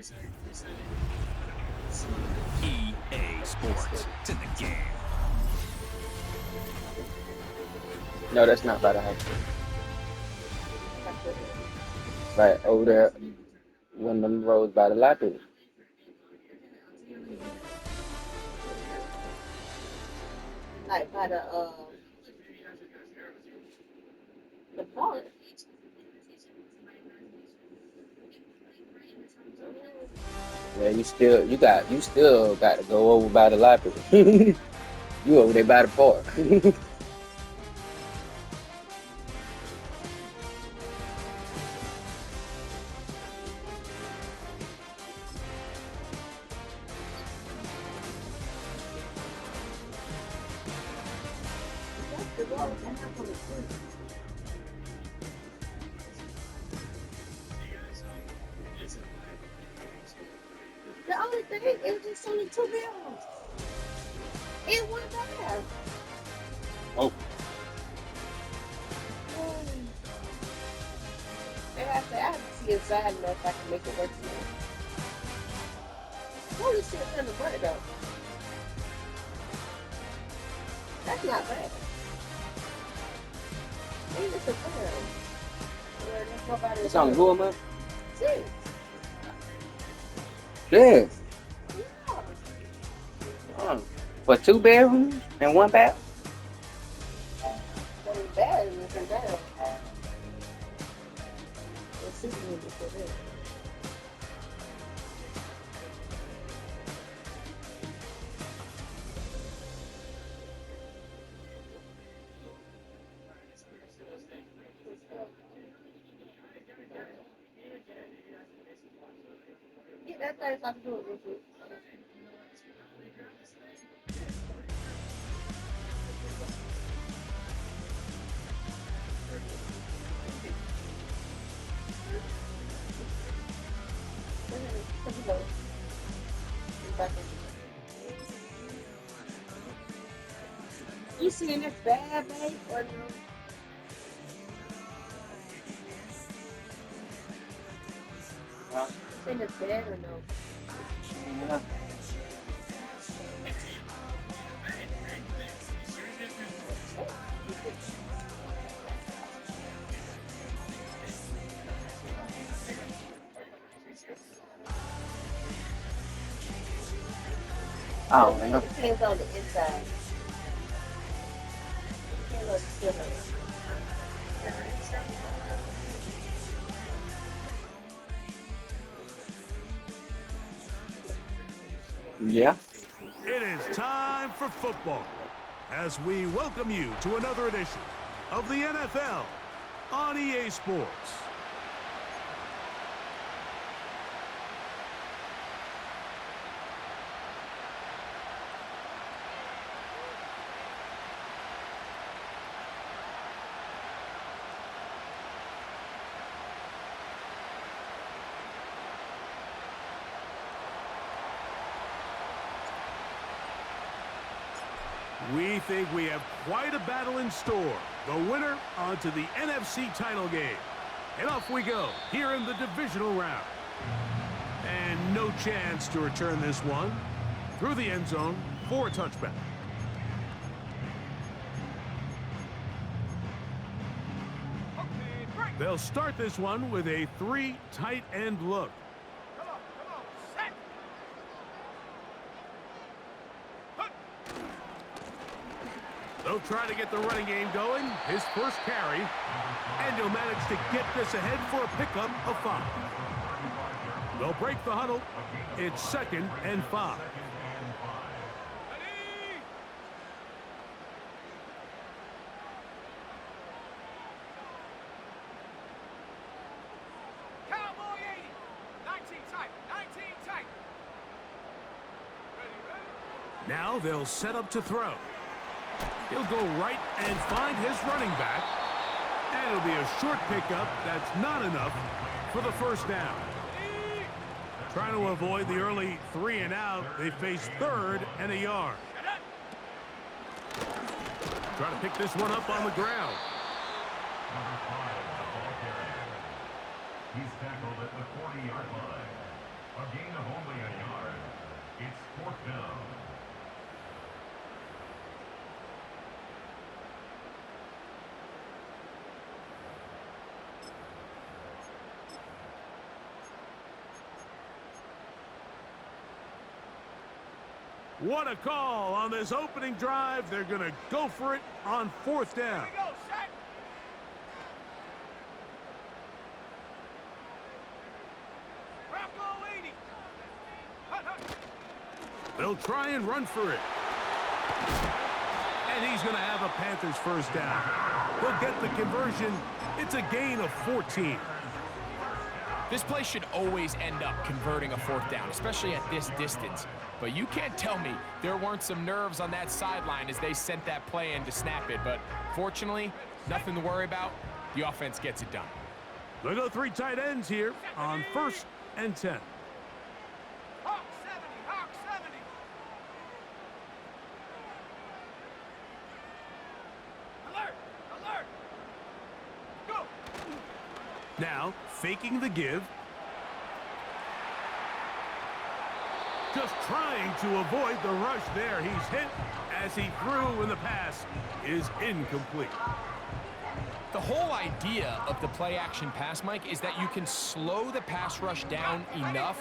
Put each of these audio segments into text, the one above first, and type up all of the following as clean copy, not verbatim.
EA Sports. It's in the game. No, that's not by the house. Right over there, one of them roads by the library. Like by the park. Yeah, you still got to go over by the library. You over there by the park. That's the road. That's not on the street. The only thing, it was just only 2 bills. It wasn't bad. Oh, Mm. I have to see inside and know if I can make it work for me. Holy shit, in the butt though. That's not bad. Maybe it's a fair. Where there's nobody it's on around. good, man. See? Yeah. Yeah. Oh. For 2 bedrooms and 1 bath. That ain't bad, it wasn't bad. It's super easy for this. Yeah, that's nice. I can do it with you. You seeing this bad, babe? Or no? Huh? Seeing this bad or no? Yeah. I So don't it know. depends on the inside. Depends on the ceiling. Yeah. It is time for football as we welcome you to another edition of the NFL on EA Sports. We think we have quite a battle in store. The winner onto the NFC title game. And off we go here in the divisional round. And no chance to return this one through the end zone for a touchback. They'll start this one with a 3 tight end look. They'll try to get the running game going. His first carry. And he'll manage to get this ahead for a pickup of 5. They'll break the huddle. It's 2nd and 5. Cowboy 80. 19 tight. 19 tight. Now they'll set up to throw. He'll go right and find his running back. And it'll be a short pickup that's not enough for the first down. Trying to avoid the early 3 and out, they face 3rd and a yard. Trying to pick this one up on the ground. He's tackled at the 40-yard line. What a call on this opening drive. They're going to go for it on 4th down. Here we go, set. Bronco 80. Hut, hut. They'll try and run for it. And he's going to have a Panthers first down. They'll get the conversion. It's a gain of 14. This play should always end up converting a 4th down, especially at this distance. But you can't tell me there weren't some nerves on that sideline as they sent that play in to snap it. But fortunately, nothing to worry about. The offense gets it done. They'll go 3 tight ends here on 1st and 10. Hawk 70, Hawk 70. Alert, alert. Go. Now, faking the give. Just trying to avoid the rush there. He's hit as he threw, and the pass is incomplete. The whole idea of the play-action pass, Mike, is that you can slow the pass rush down enough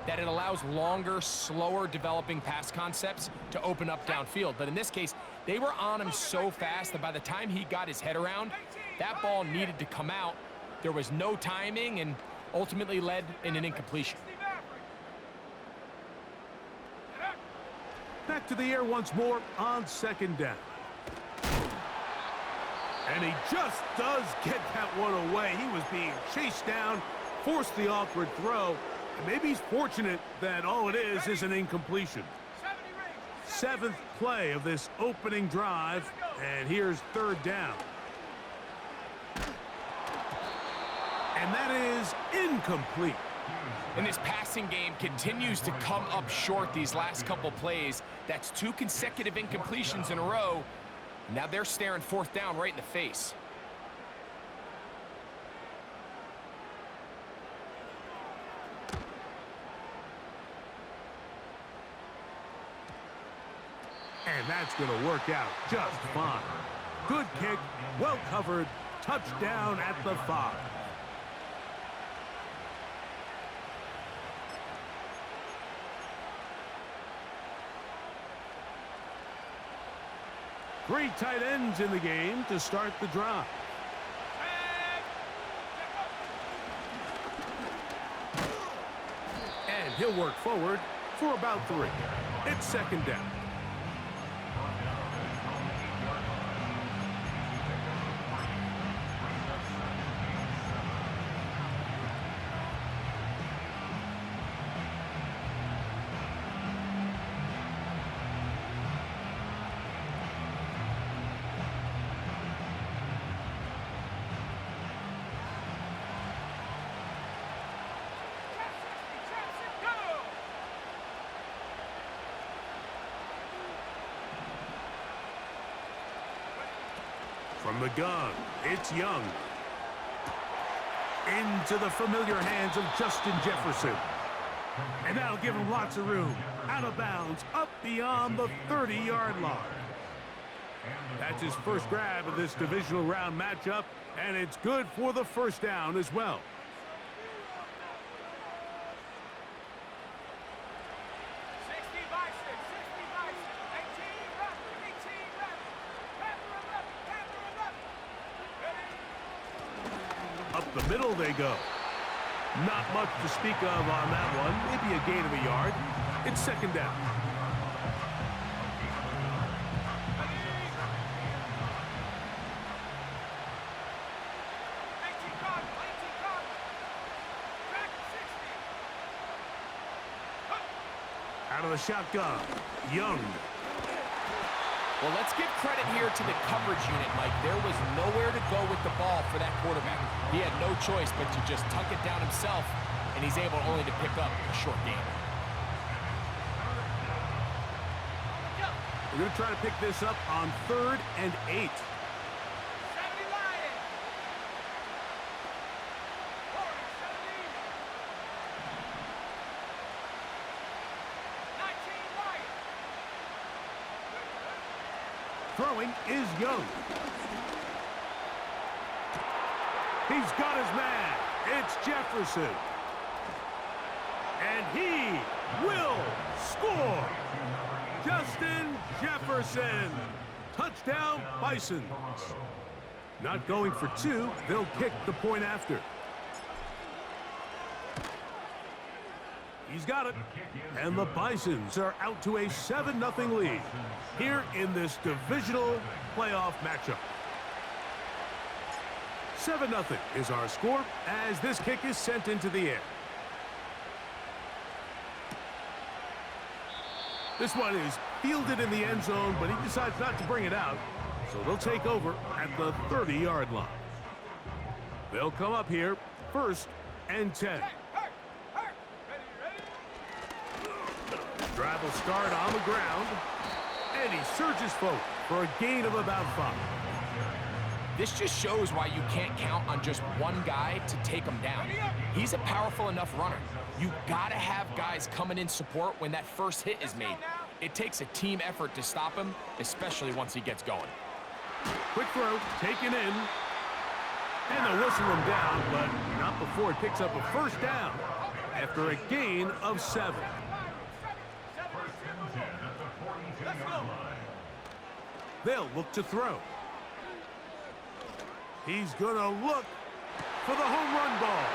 that it allows longer, slower developing pass concepts to open up downfield. But in this case, they were on him so fast that by the time he got his head around, that ball needed to come out. There was no timing and ultimately led in an incompletion. Back to the air once more on 2nd down. And he just does get that one away. He was being chased down, forced the awkward throw. And maybe he's fortunate that all it is an incompletion. 7th play of this opening drive, and here's 3rd down. And that is incomplete. And this passing game continues to come up short these last couple plays. That's 2 consecutive incompletions in a row. Now they're staring 4th down right in the face. And that's going to work out just fine. Good kick, well covered, touchdown at the 5. Three tight ends in the game to start the drive. And he'll work forward for about 3. It's 2nd down. From the gun, it's Young. Into the familiar hands of Justin Jefferson. And that'll give him lots of room. Out of bounds, up beyond the 30-yard line. That's his first grab of this divisional round matchup, and it's good for the first down as well. Up the middle they go. Not much to speak of on that one. Maybe a gain of a yard. It's 2nd down. Out of the shotgun, Young. Well, let's give credit here to the coverage unit, Mike. There was nowhere to go with the ball for that quarterback. He had no choice but to just tuck it down himself, and he's able only to pick up a short gain. We're going to try to pick this up on 3rd and 8. Throwing is Young. He's got his man. It's Jefferson. And he will score. Justin Jefferson. Touchdown, Bisons. Not going for two. They'll kick the point after. He's got it. And the Bisons are out to a 7-0 lead here in this divisional playoff matchup. 7-0 is our score as this kick is sent into the air. This one is fielded in the end zone, but he decides not to bring it out. So they'll take over at the 30-yard line. They'll come up here, 1st and 10. Drive will start on the ground, and he surges forward for a gain of about 5. This just shows why you can't count on just one guy to take him down. He's a powerful enough runner. You gotta have guys coming in support when that first hit is made. It takes a team effort to stop him, especially once he gets going. Quick throw, taken in. And they'll whistle him down, but not before he picks up a 1st down after a gain of 7. They'll look to throw. He's going to look for the home run ball.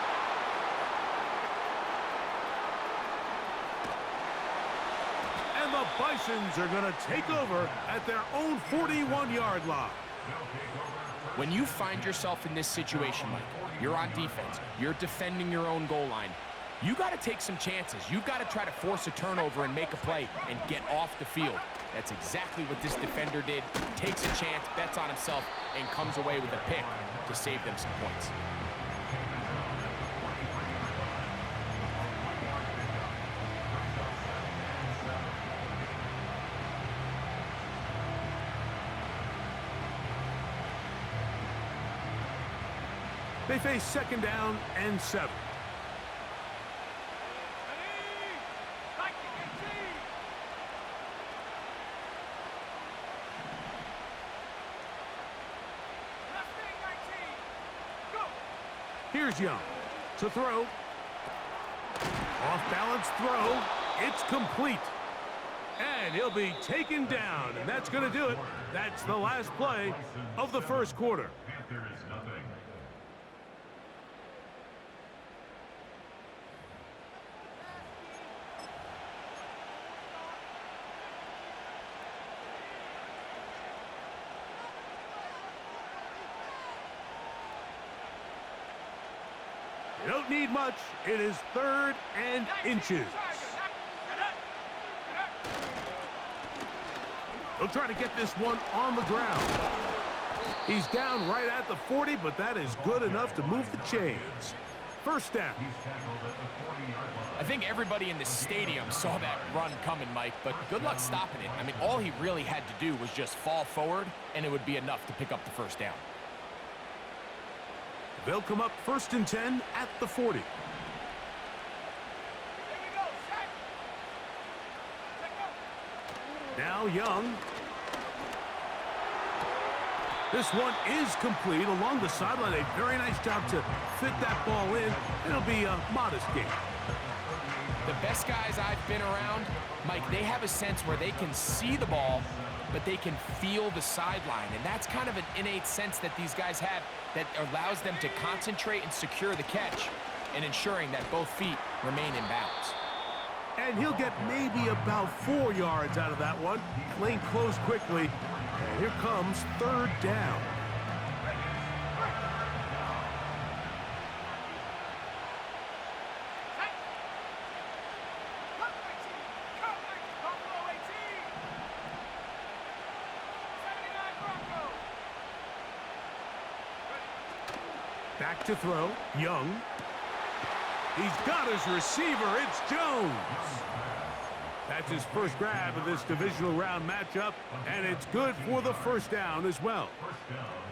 And the Bisons are going to take over at their own 41-yard line. When you find yourself in this situation, Mike, you're on defense, you're defending your own goal line, you got to take some chances. You've got to try to force a turnover and make a play and get off the field. That's exactly what this defender did. Takes a chance, bets on himself, and comes away with a pick to save them some points. They face 2nd down and 7. Here's Young to throw. Off-balance throw. It's complete. And he'll be taken down, and that's going to do it. That's the last play of the 1st quarter. You don't need much. It is 3rd and inches. He'll try to get this one on the ground. He's down right at the 40, but that is good enough to move the chains. 1st down. I think everybody in the stadium saw that run coming, Mike, but good luck stopping it. I mean, all he really had to do was just fall forward, and it would be enough to pick up the 1st down. They'll come up 1st and 10 at the 40. Now Young. This one is complete along the sideline. A very nice job to fit that ball in. It'll be a modest gain. The best guys I've been around, Mike, they have a sense where they can see the ball, but they can feel the sideline. And that's kind of an innate sense that these guys have that allows them to concentrate and secure the catch and ensuring that both feet remain in bounds. And he'll get maybe about 4 yards out of that one. Lane closed quickly. And here comes 3rd down. Back to throw. Young. He's got his receiver. It's Jones. That's his first grab of this divisional round matchup, and it's good for the 1st down as well.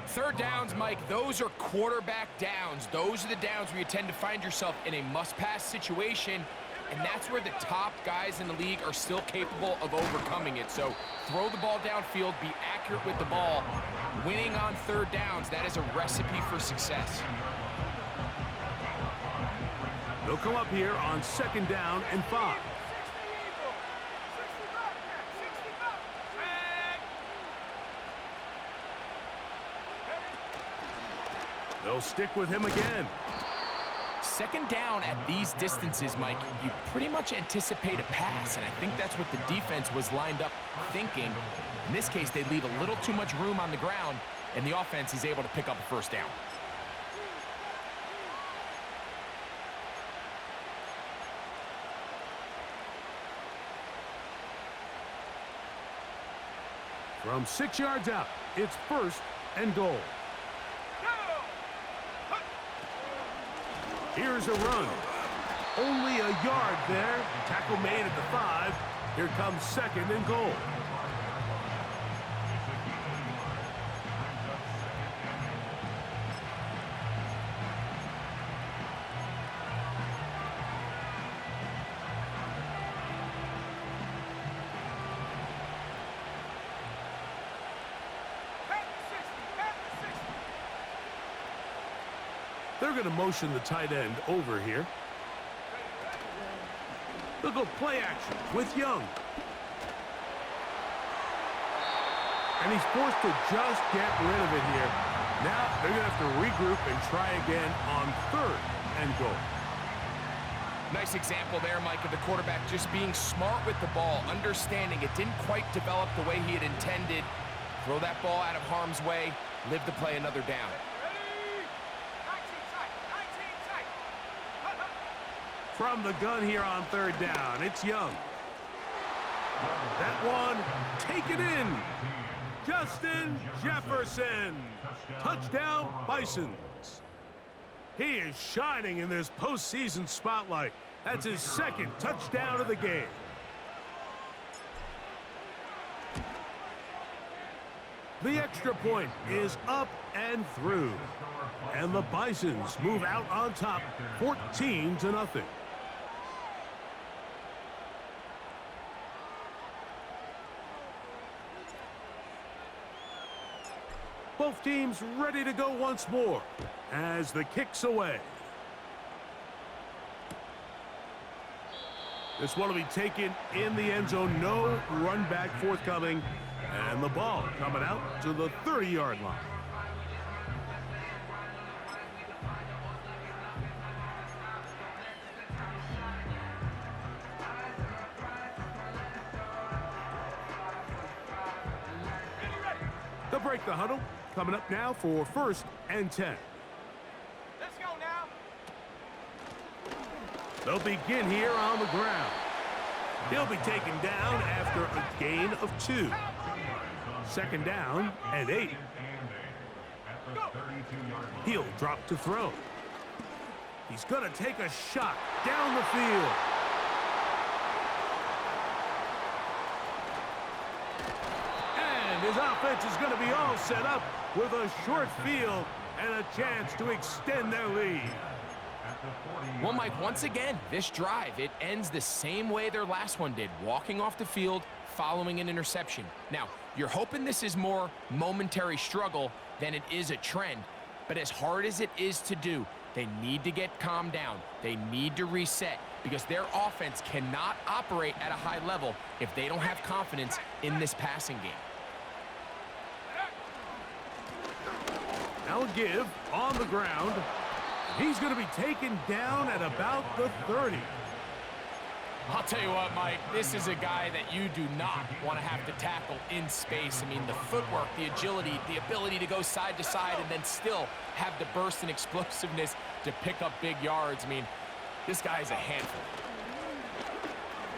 3rd downs, Mike, those are quarterback downs. Those are the downs where you tend to find yourself in a must-pass situation, and that's where the top guys in the league are still capable of overcoming it. So throw the ball downfield, be accurate with the ball. Winning on 3rd downs, that is a recipe for success. They'll come up here on 2nd down and 5. They'll stick with him again. Second down at these distances, Mike, you pretty much anticipate a pass, and I think that's what the defense was lined up thinking. In this case, they leave a little too much room on the ground, and the offense is able to pick up a first down. From 6 yards out, it's 1st and goal. Here's a run. Only a yard there. Tackle made at the 5. Here comes 2nd and goal. They're going to motion the tight end over here. They'll go play action with Young. And he's forced to just get rid of it here. Now they're going to have to regroup and try again on 3rd and goal. Nice example there, Mike, of the quarterback just being smart with the ball, understanding it didn't quite develop the way he had intended. Throw that ball out of harm's way, live to play another down. From the gun here on 3rd down, it's Young. That one, taken in. Justin Jefferson. Touchdown, Bisons. He is shining in this postseason spotlight. That's his 2nd touchdown of the game. The extra point is up and through. And the Bisons move out on top, 14-0. Both teams ready to go once more as the kick's away. This one will be taken in the end zone. No run back forthcoming. And the ball coming out to the 30-yard line. They'll break the huddle. Coming up now for 1st and 10. Let's go now. They'll begin here on the ground. He'll be taken down after a gain of 2. 2nd down and 8. He'll drop to throw. He's going to take a shot down the field. And his offense is going to be all set up with a short field and a chance to extend their lead. Well, Mike, once again, this drive, it ends the same way their last one did, walking off the field, following an interception. Now, you're hoping this is more momentary struggle than it is a trend, but as hard as it is to do, they need to get calmed down. They need to reset because their offense cannot operate at a high level if they don't have confidence in this passing game. Now a give on the ground. He's going to be taken down at about the 30. I'll tell you what, Mike, this is a guy that you do not want to have to tackle in space. I mean, the footwork, the agility, the ability to go side to side and then still have the burst and explosiveness to pick up big yards. I mean, this guy is a handful.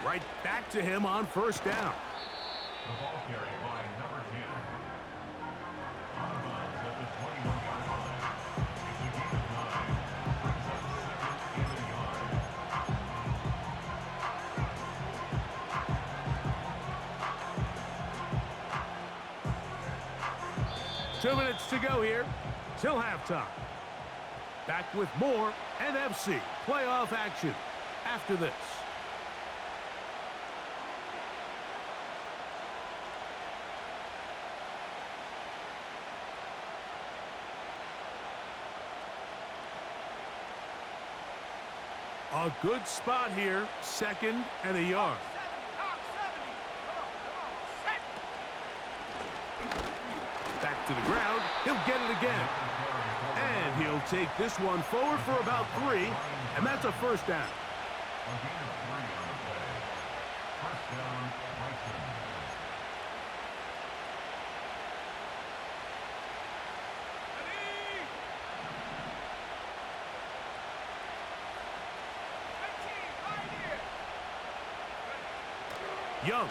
Right back to him on 1st down. The ball carried by number 10. On the bus at the 21-yard line. It's a gain of 9. Brings up 2nd and a yard. 2 minutes to go here till halftime. Back with more NFC playoff action after this. A good spot here, 2nd and a yard. Back to the ground, he'll get it again. And he'll take this one forward for about 3, and that's a first down. A gain of 3 on the play. First down, Bison. Ready? 19, right here. Young.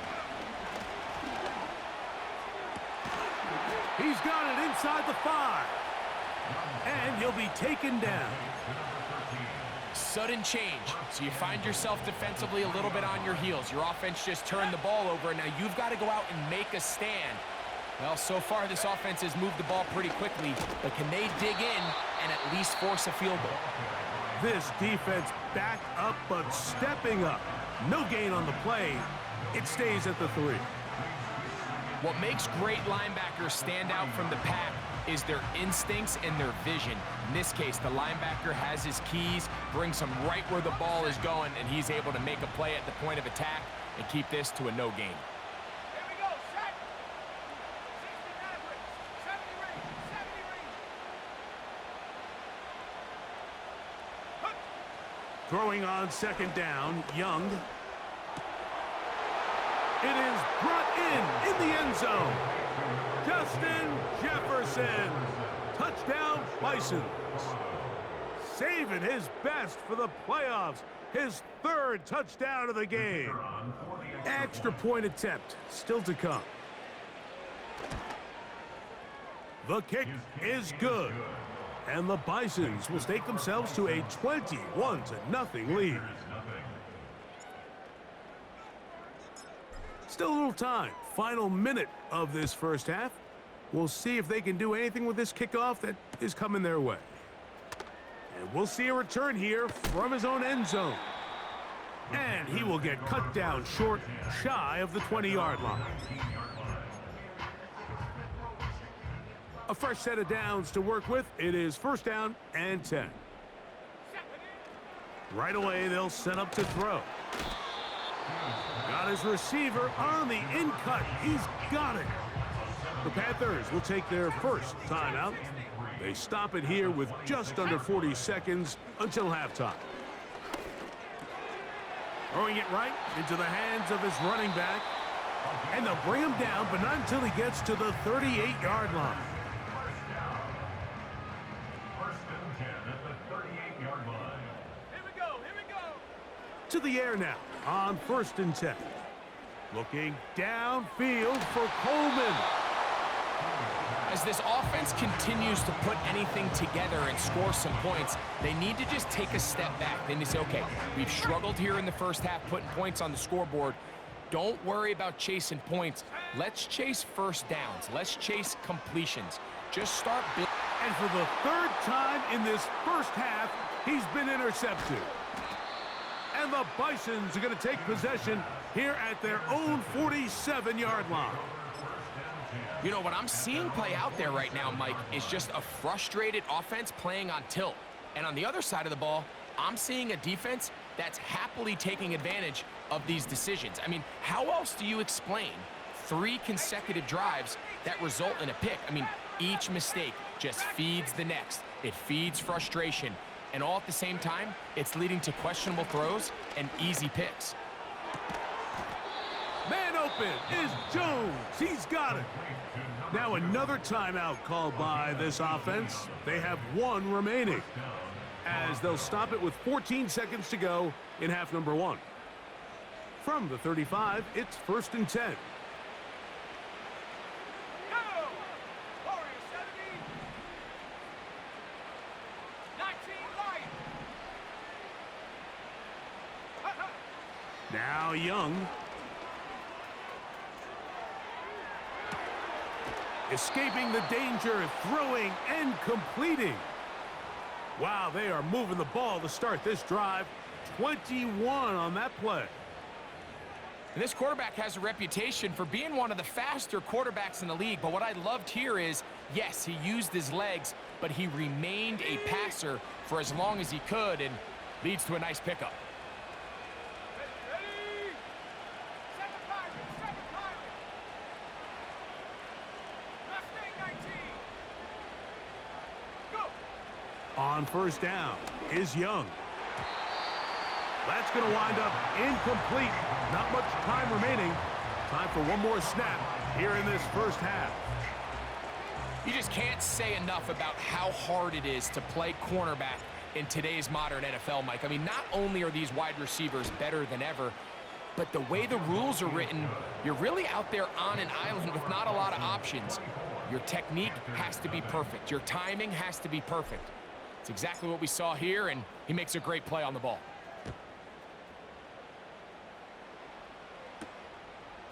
He's got it inside the 5. And he'll be taken down. Sudden change. So you find yourself defensively a little bit on your heels. Your offense just turned the ball over, and now you've got to go out and make a stand. Well, so far this offense has moved the ball pretty quickly, but can they dig in and at least force a field goal? This defense back up, but stepping up. No gain on the play. It stays at the 3. What makes great linebackers stand out from the pack is their instincts and their vision. In this case, the linebacker has his keys, brings him right where the ball is going, and he's able to make a play at the point of attack and keep this to a no gain. Here we go, set. 69 rings, 70 rings, 70 rings. Throwing on second down, Young. It is brought in the end zone. Justin Jefferson. Touchdown, Bisons. Saving his best for the playoffs. His 3rd touchdown of the game. Extra point attempt still to come. The kick is good. And the Bisons will stake themselves to a 21-0 lead. Still a little time. Final minute of this first half. We'll see if they can do anything with this kickoff that is coming their way. And we'll see a return here from his own end zone. And he will get cut down short, shy of the 20-yard line. A fresh set of downs to work with. It is first down and 10. Right away, they'll set up to throw. Got his receiver on the in-cut. He's got it. The Panthers will take their first timeout. They stop it here with just under 40 seconds until halftime. Throwing it right into the hands of his running back. And they'll bring him down, but not until he gets to the 38-yard line. First and 10 at the 38-yard line. Here we go, here we go. To the air now on first and 10. Looking downfield for Coleman. As this offense continues to put anything together and score some points, they need to just take a step back. They need to say, okay, we've struggled here in the first half putting points on the scoreboard. Don't worry about chasing points. Let's chase first downs. Let's chase completions. Just start building. And for the 3rd time in this first half, he's been intercepted. And the Bisons are going to take possession here at their own 47-yard line. You know, what I'm seeing play out there right now, Mike, is just a frustrated offense playing on tilt. And on the other side of the ball, I'm seeing a defense that's happily taking advantage of these decisions. I mean, how else do you explain 3 consecutive drives that result in a pick? I mean, each mistake just feeds the next. It feeds frustration. And all at the same time, it's leading to questionable throws and easy picks. Man open is Jones. He's got it. Now another timeout called by this offense. They have 1 remaining, as they'll stop it with 14 seconds to go in half number 1. From the 35, it's first and 10. Go! Warriors 70. 19 Lions. Now Young. Escaping the danger, throwing and completing. Wow, they are moving the ball to start this drive. 21 on that play. And this quarterback has a reputation for being one of the faster quarterbacks in the league. But what I loved here is, yes, he used his legs, but he remained a passer for as long as he could, and leads to a nice pickup. Ready? 7 Pirates, 7 Pirates. Mustang 19. Go! on first down is Young. That's going to wind up incomplete. Not much time remaining. Time for one more snap here in this first half. You just can't say enough about how hard it is to play cornerback in today's modern NFL, Mike. I mean, not only are these wide receivers better than ever, but the way the rules are written, you're really out there on an island with not a lot of options. Your technique has to be perfect. Your timing has to be perfect. It's exactly what we saw here, and he makes a great play on the ball.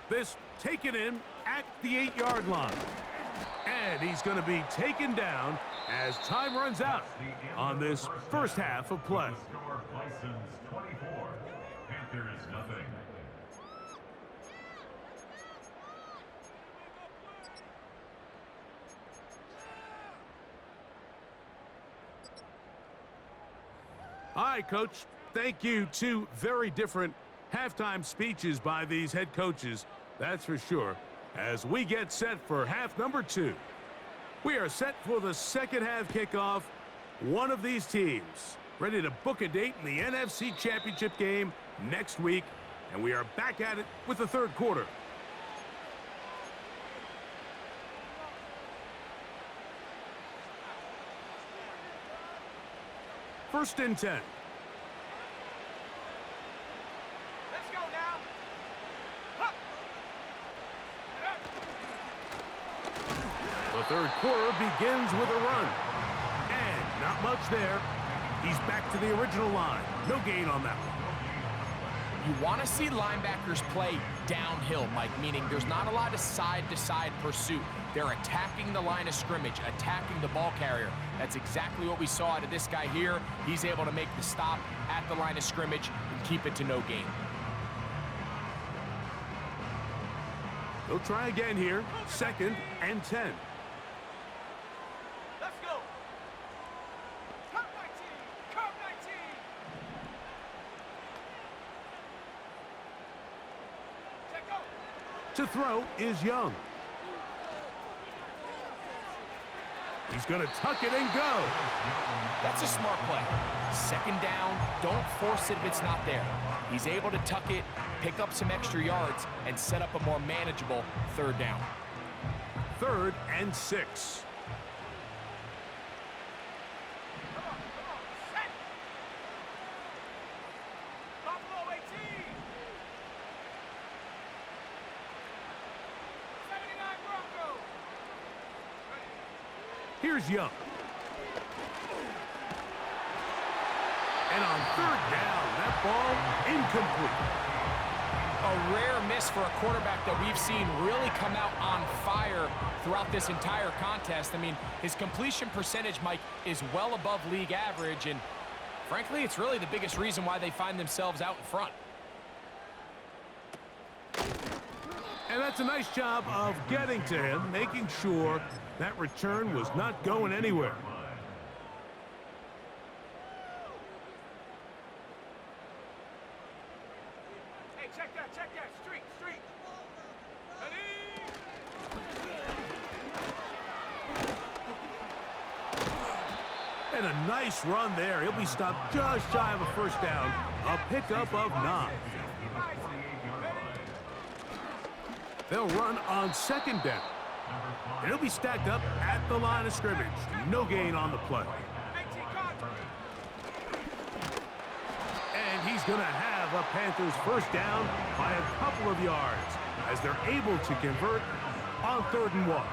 This taken in at the 8-yard line. And he's going to be taken down as time runs out on this first half of play. Score Bisons 24, Panthers nothing. All right, Coach. Thank you. Two very different halftime speeches by these head coaches, that's for sure, as we get set for half number 2. We are set for the second half kickoff. One of these teams ready to book a date in the NFC Championship game next week, and we are back at it with the third quarter. First and 10. Let's go now. Huh. The third quarter begins with a run. And not much there. He's back to the original line. No gain on that one. You want to see linebackers play downhill, Mike, meaning there's not a lot of side-to-side pursuit. They're attacking the line of scrimmage, attacking the ball carrier. That's exactly what we saw out of this guy here. He's able to make the stop at the line of scrimmage and keep it to no gain. They'll try again here. Second and 10. Let's go. Curve 19. Curve 19. Check go. To throw is Young. He's going to tuck it and go. That's a smart play. Second down, don't force it if it's not there. He's able to tuck it, pick up some extra yards, and set up a more manageable third down. Third and 6. Come on. Set. Buffalo 18. 79 Broncos. Here's Young. And on third down, that ball incomplete. A rare miss for a quarterback that we've seen really come out on fire throughout this entire contest. I mean, his completion percentage, Mike, is well above league average, and frankly, it's really the biggest reason why they find themselves out in front. And that's a nice job of getting to him, making sure that return was not going anywhere. Hey, check that. Street. Ready? And a nice run there. He'll be stopped just shy of a first down. A pickup of 9. They'll run on second down. And he'll be stacked up at the line of scrimmage. No gain on the play. 18 card. And he's going to have a Panthers first down by a couple of yards as they're able to convert on 3rd and 1.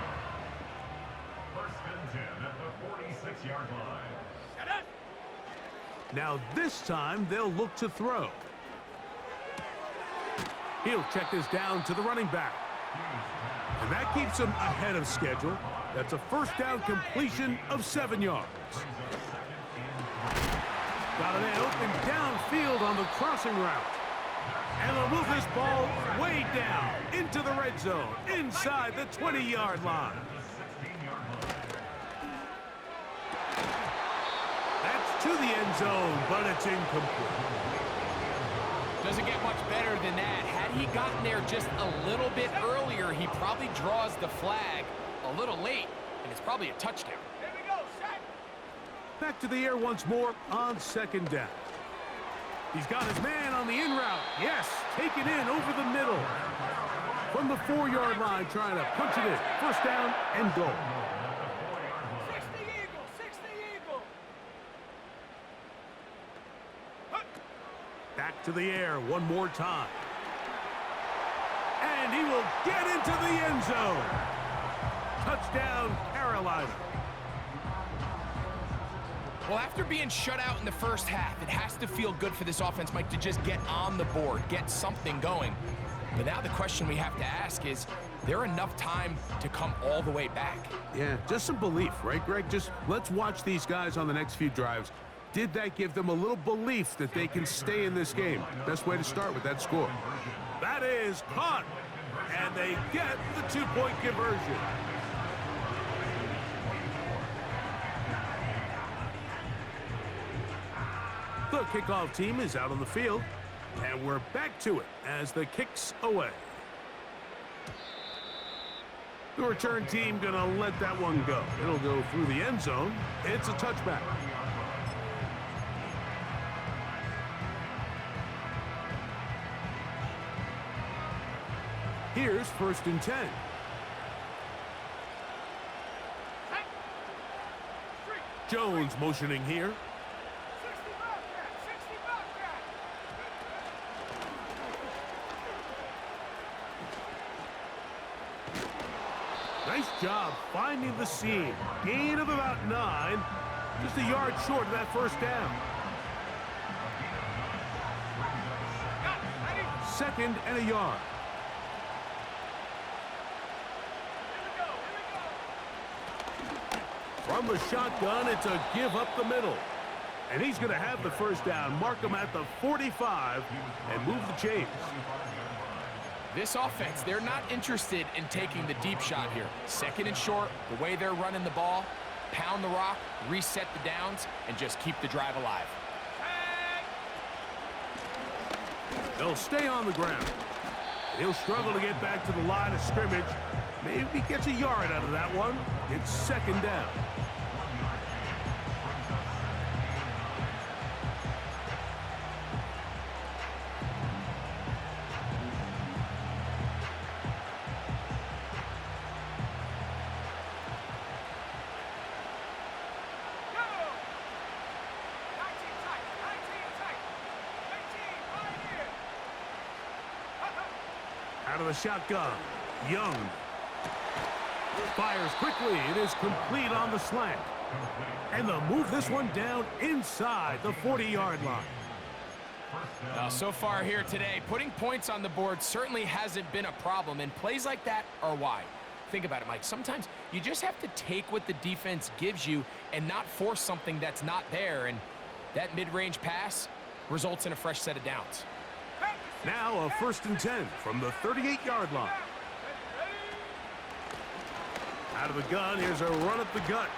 First and 10 at the 46-yard line. Set it. Now this time they'll look to throw. He'll check this down to the running back. And that keeps him ahead of schedule. That's a first down completion of 7 yards. Got a man open downfield on the crossing route. And they'll move this ball way down into the red zone, inside the 20-yard line. That's to the end zone, but it's incomplete. Doesn't get much better than that. Had he gotten there just a little bit earlier, he probably draws the flag a little late, and it's probably a touchdown. Here we go. Set. Back to the air once more on second down. He's got his man on the in route. Yes, taken in over the middle. From the 4-yard line, trying to punch it in. First down and goal. 60 Eagle, 60 Eagle. Back to the air one more time. And he will get into the end zone. Touchdown, Carolina. Well, after being shut out in the first half, it has to feel good for this offense, Mike, to just get on the board, get something going. But now the question we have to ask is there enough time to come all the way back? Yeah, just some belief, right, Greg? Just let's watch these guys on the next few drives. Did that give them a little belief that they can stay in this game? Best way to start with that score. That is caught, and they get the 2-point conversion. The kickoff team is out on the field, and we're back to it as the kick's away. The return team gonna let that one go. It'll go through the end zone. It's a touchback. Here's first and 10. Jones motioning here. 60 Bobcat, 60 Bobcat. Nice job finding the seam. Gain of about 9. Just a yard short of that first down. Second and a yard. From the shotgun, it's a give up the middle. And he's going to have the first down. Mark him at the 45 and move the chains. This offense, they're not interested in taking the deep shot here. Second and short, the way they're running the ball, pound the rock, reset the downs, and just keep the drive alive. They'll stay on the ground. He'll struggle to get back to the line of scrimmage. Maybe gets a yard out of that one. It's second down. Out of the shotgun, Young fires quickly. It is complete on the slant. And they'll move this one down inside the 40-yard line. So far here today, putting points on the board certainly hasn't been a problem, and plays like that are why. Think about it, Mike. Sometimes you just have to take what the defense gives you and not force something that's not there, and that mid-range pass results in a fresh set of downs. Now a first and 10 from the 38-yard line. Out of the gun, here's a run at the gut.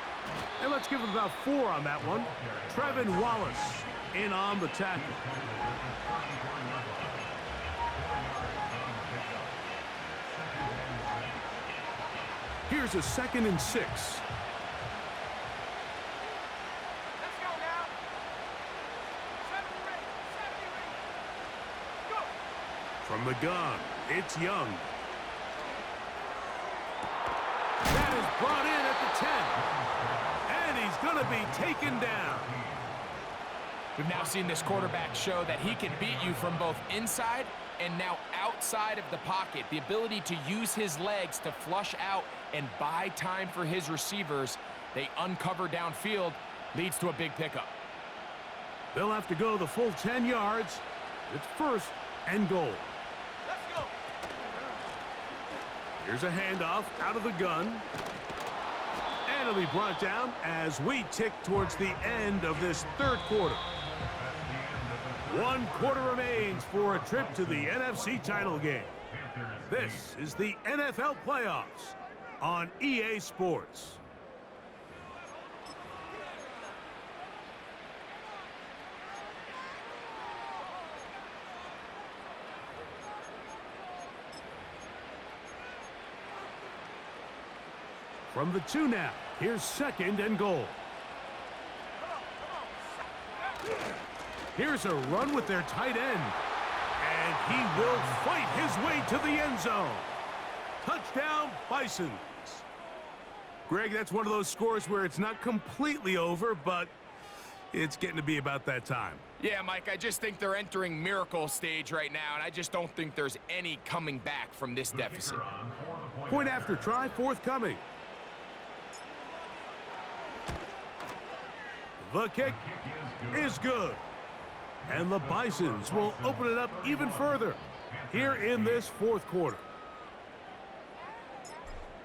And let's give it about 4 on that one. Trevin Wallace in on the tackle. Here's a second and 6. Let's go now. 70 rings, go. From the gun, it's Young. That is brought in at the 10. And he's going to be taken down. We've now seen this quarterback show that he can beat you from both inside and now outside of the pocket. The ability to use his legs to flush out and buy time for his receivers. They uncover downfield, leads to a big pickup. They'll have to go the full 10 yards. It's first and goal. Let's go. Here's a handoff out of the gun. And it'll be brought down as we tick towards the end of this third quarter. 1 quarter remains for a trip to the NFC title game. This is the NFL playoffs on EA Sports. From the 2 now, here's second and goal. Here's a run with their tight end. And he will fight his way to the end zone. Touchdown, Bisons. Greg, that's one of those scores where it's not completely over, but it's getting to be about that time. Yeah, Mike, I just think they're entering miracle stage right now, and I just don't think there's any coming back from this deficit. Point after try, forthcoming. The kick is good. And the Bisons will open it up even further here in this fourth quarter.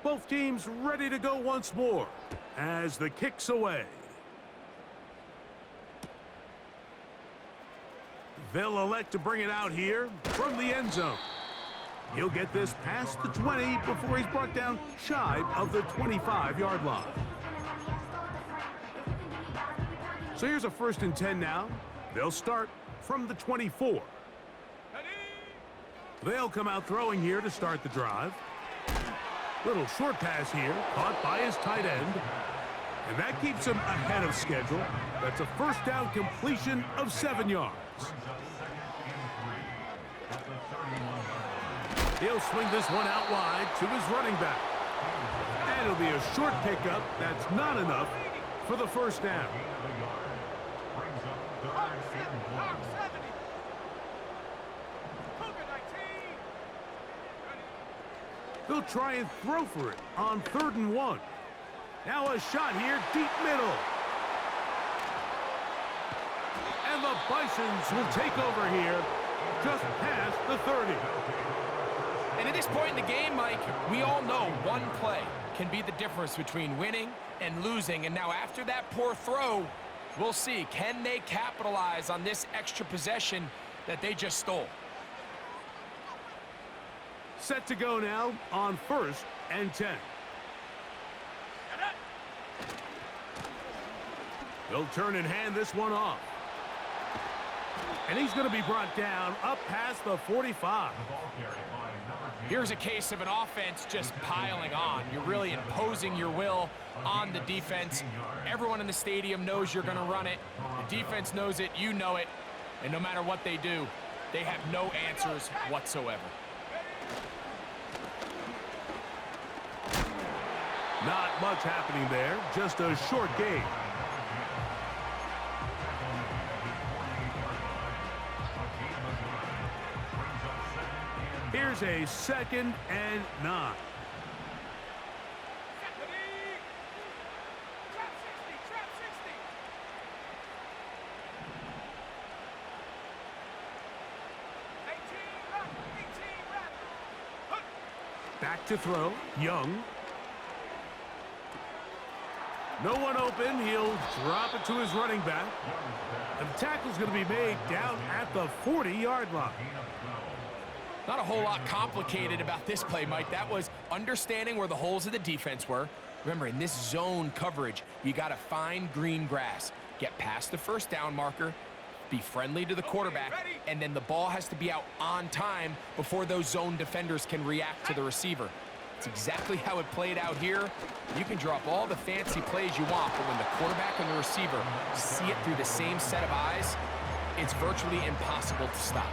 Both teams ready to go once more as the kick's away. They'll elect to bring it out here from the end zone. He'll get this past the 20 before he's brought down shy of the 25-yard line. So here's a 1st and 10 now. They'll start from the 24. They'll come out throwing here to start the drive. Little short pass here, caught by his tight end. And that keeps him ahead of schedule. That's a 1st down completion of 7 yards. He'll swing this one out wide to his running back. And it'll be a short pickup. That's not enough for the 1st down. They'll try and throw for it on 3rd and 1. Now a shot here, deep middle. And the Bisons will take over here just past the 30. And at this point in the game, Mike, we all know one play can be the difference between winning and losing. And now after that poor throw, we'll see, can they capitalize on this extra possession that they just stole? Set to go now on 1st and 10. They'll turn and hand this one off. And he's going to be brought down up past the 45. Here's a case of an offense just piling on. You're really imposing your will on the defense. Everyone in the stadium knows you're going to run it. The defense knows it, you know it. And no matter what they do, they have no answers whatsoever. Not much happening there, just a short game. Here's a 2nd and 9. Back to throw, Young. No one open. He'll drop it to his running back. And the tackle's going to be made down at the 40-yard line. Not a whole lot complicated about this play, Mike. That was understanding where the holes of the defense were. Remember, in this zone coverage, you got to find green grass. Get past the 1st down marker, be friendly to the quarterback, and then the ball has to be out on time before those zone defenders can react to the receiver. It's exactly how it played out here. You can drop all the fancy plays you want, but when the quarterback and the receiver see it through the same set of eyes, it's virtually impossible to stop.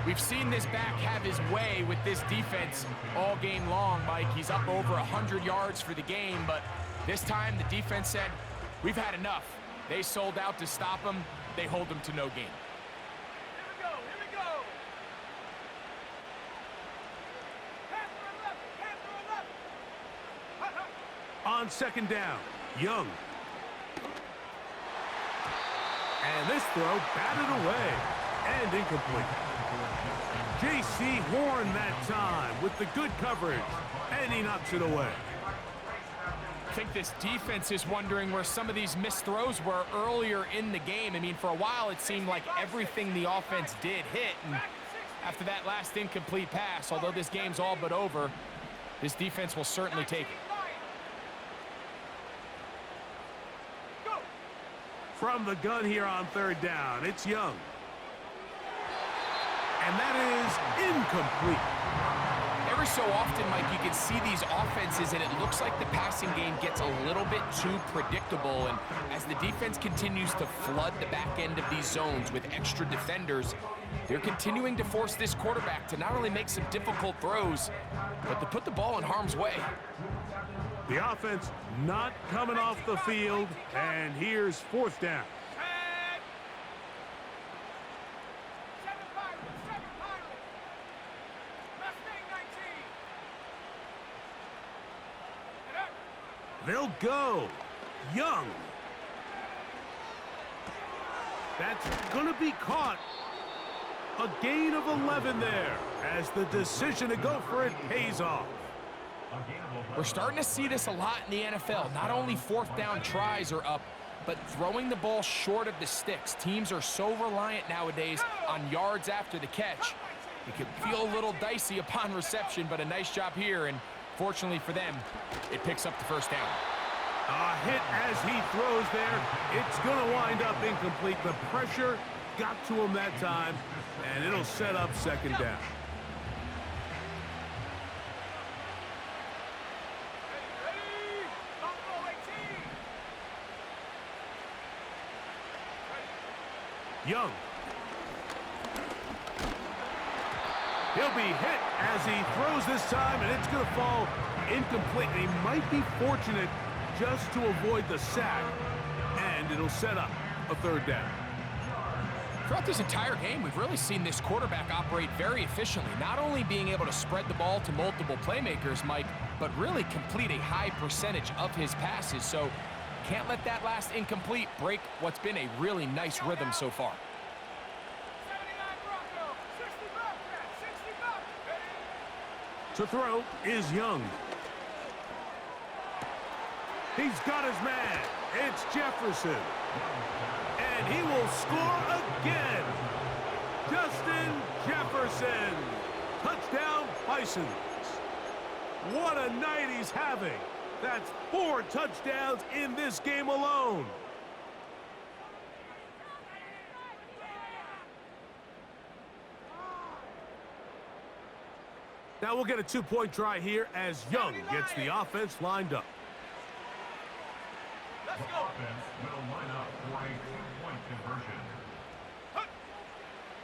We've seen this back have his way with this defense all game long, Mike. He's up over 100 yards for the game, but this time the defense said, we've had enough. They sold out to stop him. They hold him to no gain. Here we go. On 2nd down, Young. And this throw batted away and incomplete. J.C. Horn that time with the good coverage, and he knocks it away. I think this defense is wondering where some of these missed throws were earlier in the game. I mean, for a while it seemed like everything the offense did hit, and after that last incomplete pass, although this game's all but over, this defense will certainly take it. From the gun here on 3rd down, it's Young. And that is incomplete. Every so often, Mike, you can see these offenses, and it looks like the passing game gets a little bit too predictable. And as the defense continues to flood the back end of these zones with extra defenders, they're continuing to force this quarterback to not only make some difficult throws, but to put the ball in harm's way. The offense not coming off the field, and here's 4th down. 7 Pirates. Mustang 19. They'll go. Young. That's going to be caught. A gain of 11 there as the decision to go for it pays off. We're starting to see this a lot in the NFL. Not only 4th down tries are up, but throwing the ball short of the sticks. Teams are so reliant nowadays on yards after the catch. It can feel a little dicey upon reception, but a nice job here, and fortunately for them, it picks up the 1st down. A hit as he throws there. It's going to wind up incomplete. The pressure got to him that time, and it'll set up 2nd down. Young. He'll be hit as he throws this time, and it's going to fall incomplete. And he might be fortunate just to avoid the sack, and it'll set up a 3rd down. Throughout this entire game, we've really seen this quarterback operate very efficiently, not only being able to spread the ball to multiple playmakers, Mike, but really complete a high percentage of his passes. So can't let that last incomplete break what's been a really nice rhythm so far. 79 Bronco. 60 Bobcat. 60 Bobcat. To throw is Young. He's got his man. It's Jefferson. And he will score again. Justin Jefferson. Touchdown, Bisons. What a night he's having. That's 4 touchdowns in this game alone. Now we'll get a 2-point try here as Young gets the offense lined up. Let's go. Offense will line up for a 2-point conversion.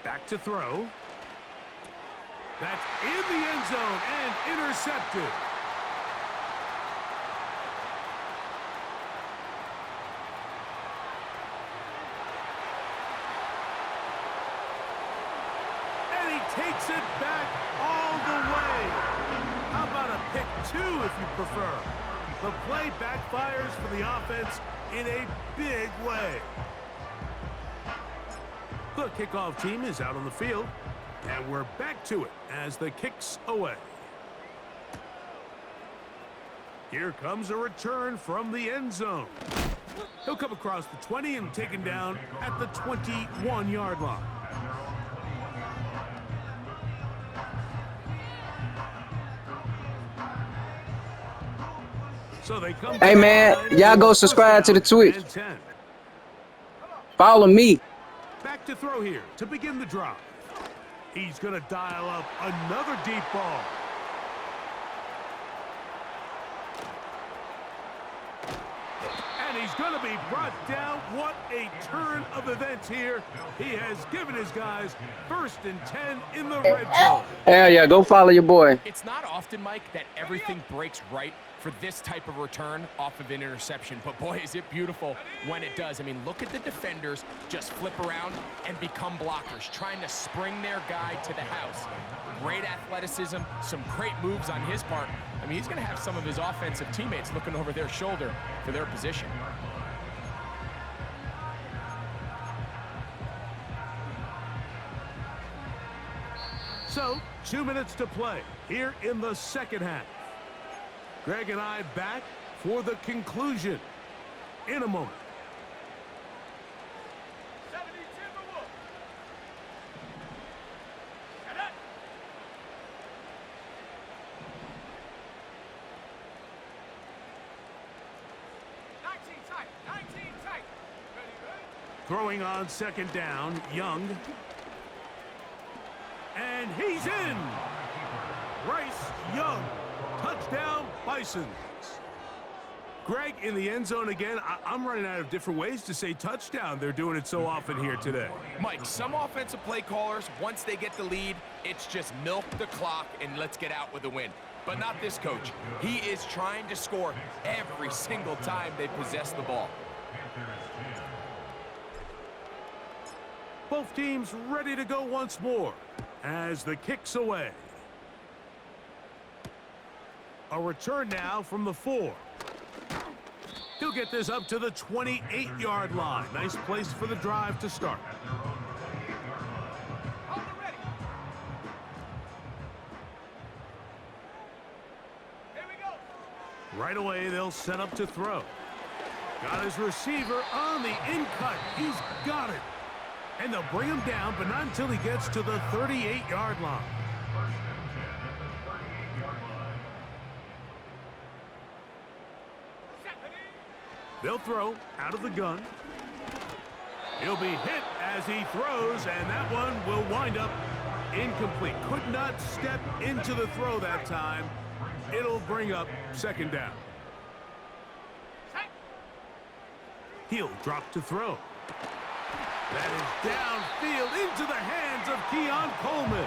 Back to throw. That's in the end zone and intercepted. And he takes it back all the way. How about a pick 2 if you prefer? The play backfires for the offense in a big way. The kickoff team is out on the field, and we're back to it as the kick's away. Here comes a return from the end zone. He'll come across the 20 and taken down at the 21-yard line. So they come. Hey, man, y'all go subscribe to the Twitch. Follow me. Back to throw here to begin the drive. He's going to dial up another deep ball. And he's going to be brought down. What a turn of events here. He has given his guys 1st and 10 in the red zone. Hell yeah, go follow your boy. It's not often, Mike, that everything breaks right for this type of return off of an interception, but boy, is it beautiful when it does. I mean, look at the defenders just flip around and become blockers, trying to spring their guy to the house. Great athleticism, some great moves on his part. I mean, he's going to have some of his offensive teammates looking over their shoulder for their position. So, 2 minutes to play here in the second half. Greg and I back for the conclusion in a moment. 70 Timberwolves. Shut up. Tight. 19 tight. Ready. Throwing on 2nd down, Young. And he's in. Bryce Young. Touchdown, Bisons. Greg, in the end zone again. I'm running out of different ways to say touchdown. They're doing it so often here today. Mike, some offensive play callers, once they get the lead, it's just milk the clock and let's get out with a win. But not this coach. He is trying to score every single time they possess the ball. Both teams ready to go once more as the kick's away. A return now from the 4. He'll get this up to the 28-yard line. Nice place for the drive to start. Hold it ready. Here we go. Right away, they'll set up to throw. Got his receiver on the in-cut. He's got it. And they'll bring him down, but not until he gets to the 38-yard line. They'll throw out of the gun. He'll be hit as he throws, and that one will wind up incomplete. Could not step into the throw that time. It'll bring up second down. He'll drop to throw. That is downfield into the hands of Keon Coleman.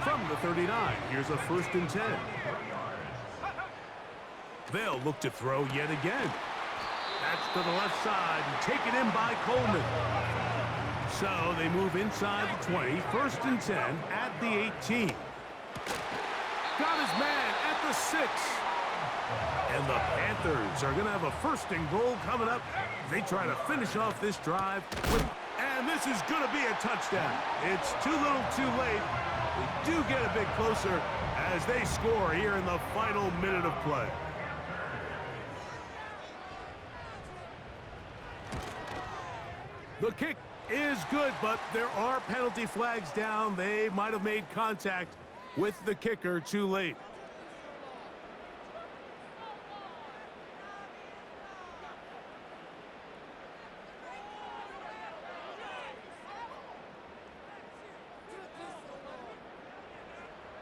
From the 39, here's a 1st and 10. They'll look to throw yet again. That's to the left side and taken in by Coleman. So they move inside the 20, 1st and 10 at the 18. Got his man at the 6. And the Panthers are going to have a 1st and goal coming up. They try to finish off this drive. And this is going to be a touchdown. It's too little too late. They do get a bit closer as they score here in the final minute of play. The kick is good, but there are penalty flags down. They might have made contact with the kicker too late.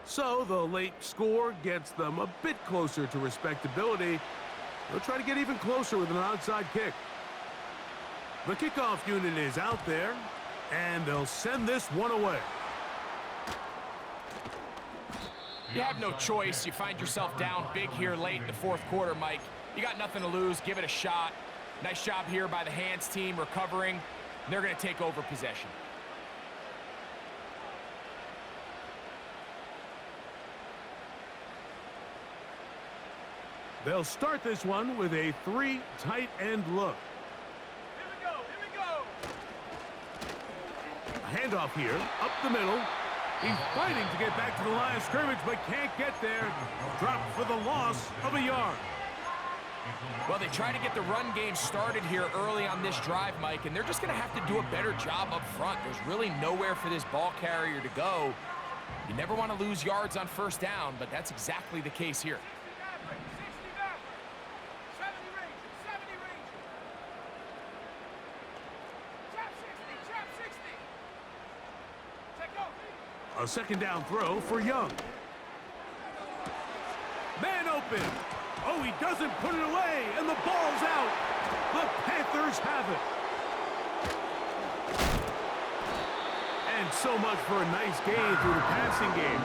So the late score gets them a bit closer to respectability. They'll try to get even closer with an onside kick. The kickoff unit is out there, and they'll send this one away. You have no choice. You find yourself down big here late in the 4th quarter, Mike. You got nothing to lose. Give it a shot. Nice job here by the hands team recovering. They're going to take over possession. They'll start this one with a 3 tight end look. A handoff here, up the middle. He's fighting to get back to the line of scrimmage, but can't get there. Dropped for the loss of a yard. Well, they try to get the run game started here early on this drive, Mike, and they're just going to have to do a better job up front. There's really nowhere for this ball carrier to go. You never want to lose yards on 1st down, but that's exactly the case here. A 2nd down throw for Young. Man open. Oh, he doesn't put it away, and the ball's out. The Panthers have it. And so much for a nice gain through the passing game.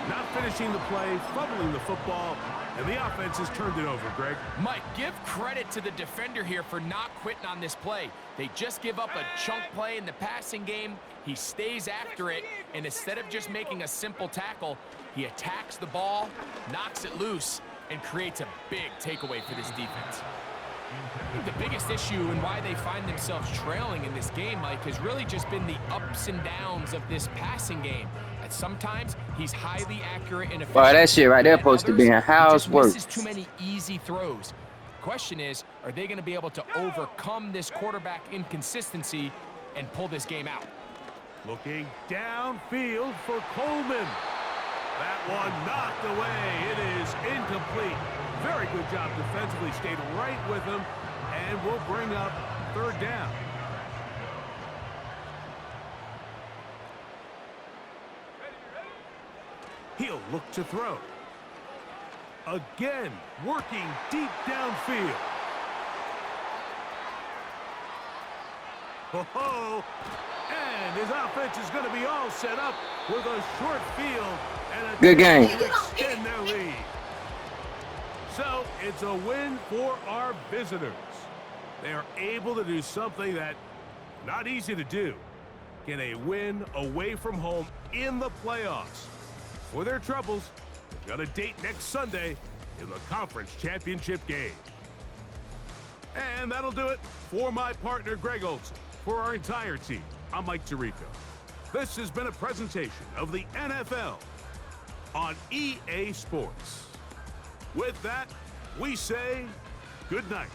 Not finishing the play, fumbling the football, and the offense has turned it over, Greg. Mike, give credit to the defender here for not quitting on this play. They just give up a chunk play in the passing game. He stays after it, and instead of just making a simple tackle, he attacks the ball, knocks it loose, and creates a big takeaway for this defense. I think the biggest issue and why they find themselves trailing in this game, Mike, has really just been the ups and downs of this passing game. And sometimes he's highly accurate and efficient. Wow, that shit right there supposed to be in housework. Misses too many easy throws. Question is, are they going to be able to overcome this quarterback inconsistency and pull this game out? Looking downfield for Coleman. That one knocked away. It is incomplete. Very good job defensively. Stayed right with him and will bring up 3rd down. He'll look to throw. Again, working deep downfield. Ho-ho! And his offense is going to be all set up with a short field and a Good game. chance to extend their lead. So it's a win for our visitors. They are able to do something that not easy to do. Get a win away from home in the playoffs. For their troubles, they've got a date next Sunday in the conference championship game. And that'll do it for my partner, Greg Olson. For our entire team, I'm Mike Tirico. This has been a presentation of the NFL on EA Sports. With that, we say good night.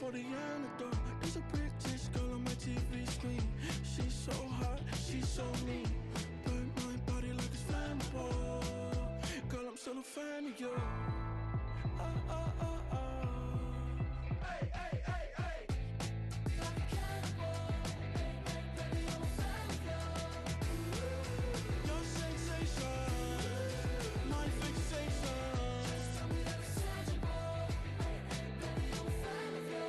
for the antidote. There's a British girl on my TV screen. She's so hot, she's so mean. Burn my body like it's flammable. Girl, I'm still a fan of you. Hey, hey, hey, hey. Like a cannibal. Baby, I'm a fan of you. Your sensation, my fixation. Tell me that it's tangible. Baby, I'm a fan of you.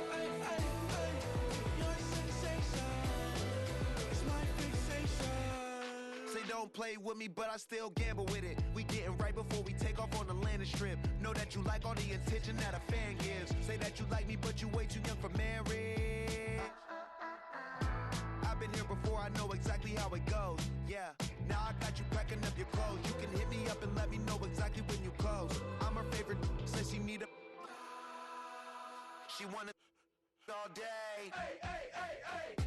Your sensation is my fixation. Say don't play with me, but I still gamble with it. We getting right before we take off on the landing strip. Know that you like all the attention that a fan gives. Say that you like me, but you way too young for marriage. I've been here before, I know exactly how it goes. Yeah, now I got you packing up your clothes. You can hit me up and let me know exactly when you close. I'm her favorite, says she need a. She wanna all day. Hey, hey, hey, hey.